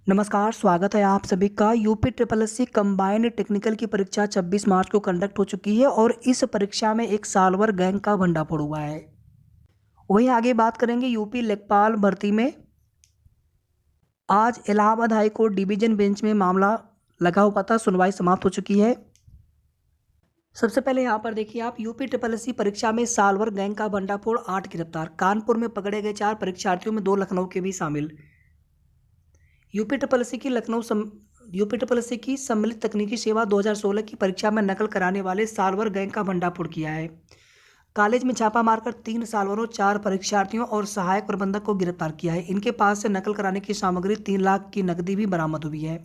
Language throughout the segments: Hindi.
नमस्कार, स्वागत है आप सभी का। UP triple SC combined technical की परीक्षा 26 मार्च को कंडक्ट हो चुकी है और इस परीक्षा में एक साल भर गैंग का भंडाफोड़ हुआ है। वहीं आगे बात करेंगे यूपी लेखपाल भर्ती में। आज Allahabad high court division bench में मामला लगा हुआ था, सुनवाई समाप्त हो चुकी है। सबसे पहले यहाँ पर देखिए आप, यूपी ट्रिपल एससी परीक्षा में साल भर गैंग का भंडाफोड़, 8 गिरफ्तार। कानपुर में पकड़े गए 4 परीक्षार्थियों में 2 लखनऊ के भी शामिल। यूपी ट्रिपल एससी की सम्मिलित तकनीकी सेवा 2016 की परीक्षा में नकल कराने वाले साल भर गैंग का भंडाफोड़ किया है। कॉलेज में छापा मारकर 3 साल भरों 4 परीक्षार्थियों और सहायक प्रबंधक को गिरफ्तार किया है। इनके पास से नकल कराने की सामग्री 3 लाख की नकदी भी बरामद हुई है।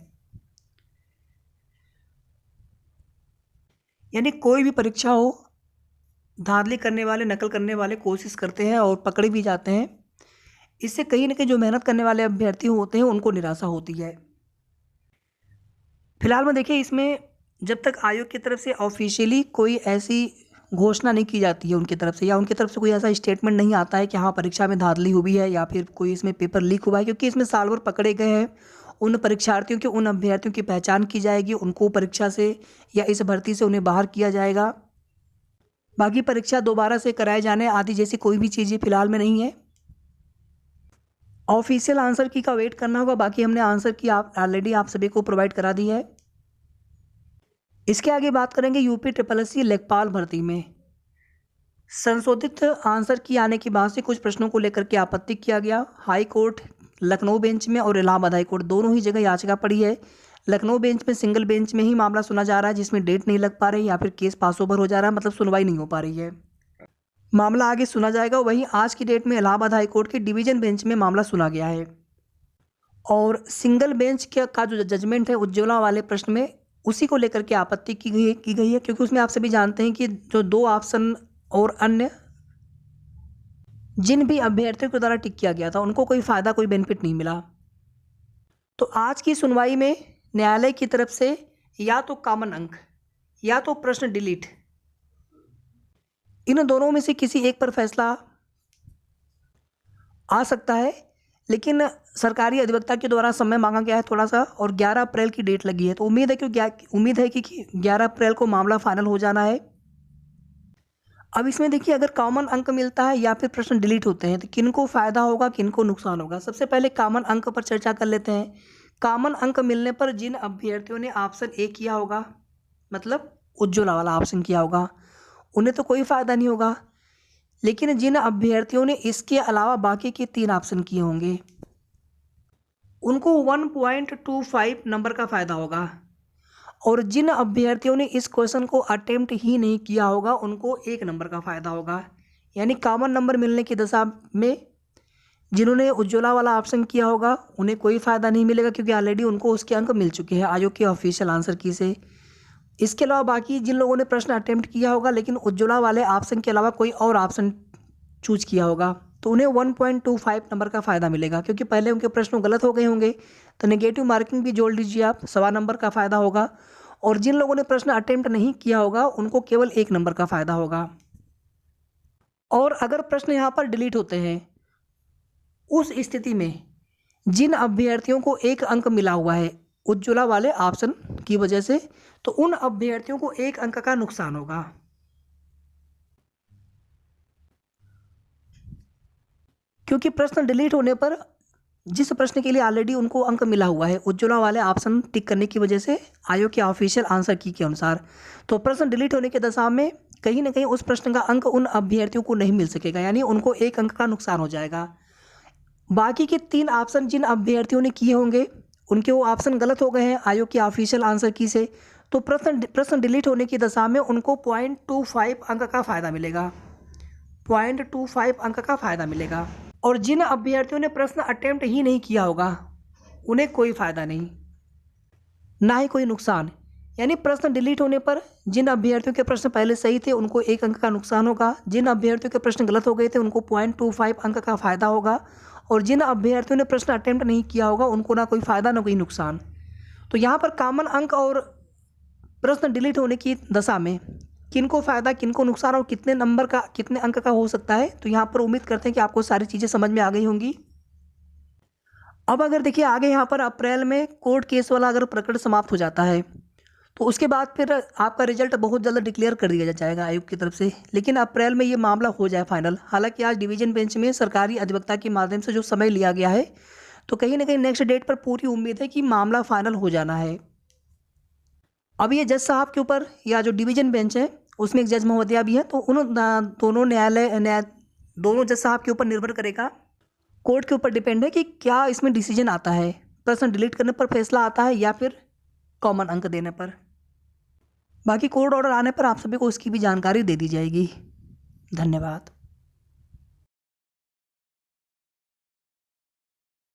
यानी कोई भी परीक्षा हो, धांधली करने वाले, नकल करने वाले कोशिश करते हैं और पकड़े भी जाते हैं। इससे कहीं ना कहीं जो मेहनत करने वाले अभ्यर्थी होते हैं उनको निराशा होती है। फिलहाल में देखिए, इसमें जब तक आयोग की तरफ से ऑफिशियली कोई ऐसी घोषणा नहीं की जाती है उनकी तरफ से, या उनकी तरफ से कोई ऐसा स्टेटमेंट नहीं आता है कि हाँ परीक्षा में धांधली हुई है या फिर कोई इसमें पेपर लीक हुआ है, क्योंकि इसमें साल भर पकड़े गए हैं उन परीक्षार्थियों के, उन अभ्यर्थियों की पहचान की जाएगी, उनको परीक्षा से या इस भर्ती से उन्हें बाहर किया जाएगा। बाकी परीक्षा दोबारा से कराए जाने आदि जैसी कोई भी चीज़ें फिलहाल में नहीं है। ऑफिशियल आंसर की का वेट करना होगा। बाकी हमने आंसर की ऑलरेडी आप सभी को प्रोवाइड करा दी है। इसके आगे बात करेंगे यूपी ट्रिपल एससी लेखपाल भर्ती में संशोधित आंसर की आने की बात से कुछ प्रश्नों को लेकर के आपत्ति किया गया। हाई कोर्ट लखनऊ बेंच में और इलाहाबाद हाई कोर्ट दोनों ही जगह याचिका पड़ी है। लखनऊ बेंच में सिंगल बेंच में ही मामला सुना जा रहा है, जिसमें डेट नहीं लग पा रही या फिर केस पास ओवर हो जा रहा है, मतलब सुनवाई नहीं हो पा रही है। मामला आगे सुना जाएगा। वहीं आज की डेट में इलाहाबाद हाई कोर्ट के डिवीजन बेंच में मामला सुना गया है और सिंगल बेंच का जो जजमेंट है उज्ज्वला वाले प्रश्न में, उसी को लेकर के आपत्ति की गई है, क्योंकि उसमें आप सभी जानते हैं कि जो 2 ऑप्शन और अन्य जिन भी अभ्यर्थियों के द्वारा टिक किया गया था उनको कोई फ़ायदा, कोई बेनिफिट नहीं मिला। तो आज की सुनवाई में न्यायालय की तरफ से या तो कॉमन अंक या तो प्रश्न डिलीट, इन दोनों में से किसी एक पर फैसला आ सकता है। लेकिन सरकारी अधिवक्ता के द्वारा समय मांगा गया है थोड़ा सा, और 11 अप्रैल की डेट लगी है, तो उम्मीद है कि 11 अप्रैल को मामला फाइनल हो जाना है। अब इसमें देखिए, अगर कॉमन अंक मिलता है या फिर प्रश्न डिलीट होते हैं तो किनको फ़ायदा होगा, किनको नुकसान होगा। सबसे पहले कॉमन अंक पर चर्चा कर लेते हैं। कॉमन अंक मिलने पर जिन अभ्यर्थियों ने ऑप्शन ए किया होगा, मतलब उज्ज्वला वाला ऑप्शन किया होगा, उन्हें तो कोई फ़ायदा नहीं होगा। लेकिन जिन अभ्यर्थियों ने इसके अलावा बाकी के 3 ऑप्शन किए होंगे उनको 1.25 नंबर का फ़ायदा होगा। और जिन अभ्यर्थियों ने इस क्वेश्चन को अटेम्प्ट ही नहीं किया होगा उनको 1 नंबर का फ़ायदा होगा। यानी कॉमन नंबर मिलने की दशा में जिन्होंने उज्ज्वला वाला ऑप्शन किया होगा उन्हें कोई फ़ायदा नहीं मिलेगा, क्योंकि ऑलरेडी उनको उसके अंक मिल चुके हैं आयोग के ऑफिशियल आंसर की से। इसके अलावा बाकी जिन लोगों ने प्रश्न अटेम्प्ट किया होगा लेकिन उज्ज्वला वाले ऑप्शन के अलावा कोई और ऑप्शन चूज किया होगा, तो उन्हें 1.25 नंबर का फ़ायदा मिलेगा, क्योंकि पहले उनके प्रश्न गलत हो गए होंगे। तो नेगेटिव मार्किंग भी जोड़ लीजिए आप, 1.25 नंबर का फ़ायदा होगा। और जिन लोगों ने प्रश्न अटेम्प्ट नहीं किया होगा उनको केवल 1 नंबर का फ़ायदा होगा। और अगर प्रश्न यहाँ पर डिलीट होते हैं, उस स्थिति में जिन अभ्यर्थियों को 1 अंक मिला हुआ है उज्ज्वला वाले ऑप्शन की वजह से, तो उन अभ्यर्थियों को 1 अंक का नुकसान होगा, क्योंकि प्रश्न डिलीट होने पर जिस प्रश्न के लिए ऑलरेडी उनको अंक मिला हुआ है उज्ज्वला वाले ऑप्शन टिक करने की वजह से आयोग के ऑफिशियल आंसर की के अनुसार, तो प्रश्न डिलीट होने के दशा में कहीं ना कहीं उस प्रश्न का अंक उन अभ्यर्थियों को नहीं मिल सकेगा, यानी उनको 1 अंक का नुकसान हो जाएगा। बाकी के 3 ऑप्शन जिन अभ्यर्थियों ने किए होंगे उनके वो ऑप्शन गलत हो गए हैं आयोग के ऑफिशियल आंसर की से, तो प्रश्न डिलीट होने की दशा में उनको 0.25 अंक का फ़ायदा मिलेगा, 0.25 अंक का फ़ायदा मिलेगा। और जिन अभ्यर्थियों ने प्रश्न अटेम्प्ट ही नहीं किया होगा उन्हें कोई फ़ायदा नहीं, ना ही कोई नुकसान। यानी प्रश्न डिलीट होने पर जिन अभ्यर्थियों के प्रश्न पहले सही थे उनको 1 अंक का नुकसान होगा, जिन अभ्यर्थियों के प्रश्न गलत हो गए थे उनको 0.25 अंक का फ़ायदा होगा, और जिन अभ्यर्थियों ने प्रश्न अटेम्प्ट नहीं किया होगा उनको ना कोई फ़ायदा ना कोई नुकसान। तो यहाँ पर कॉमन अंक और प्रश्न डिलीट होने की दशा में किनको फ़ायदा, किनको नुकसान और कितने नंबर का, कितने अंक का हो सकता है, तो यहाँ पर उम्मीद करते हैं कि आपको सारी चीज़ें समझ में आ गई होंगी। अब अगर देखिए आगे यहाँ पर अप्रैल में कोर्ट केस वाला अगर प्रकरण समाप्त हो जाता है तो उसके बाद फिर आपका रिजल्ट बहुत जल्द डिक्लेयर कर दिया जाएगा आयोग की तरफ से। लेकिन अप्रैल में ये मामला हो जाए फाइनल। हालांकि आज डिवीजन बेंच में सरकारी अधिवक्ता के माध्यम से जो समय लिया गया है तो कहीं ना कहीं नेक्स्ट डेट पर पूरी उम्मीद है कि मामला फाइनल हो जाना है। अब ये जज साहब के ऊपर या जो डिवीजन बेंच है उसमें एक जज महोदया भी है, तो उन दोनों जज साहब के ऊपर निर्भर करेगा, कोर्ट के ऊपर डिपेंड है कि क्या इसमें डिसीजन आता है, प्रश्न डिलीट करने पर फैसला आता है या फिर कॉमन अंक देने पर। बाकी कोर्ट ऑर्डर आने पर आप सभी को उसकी भी जानकारी दे दी जाएगी। धन्यवाद।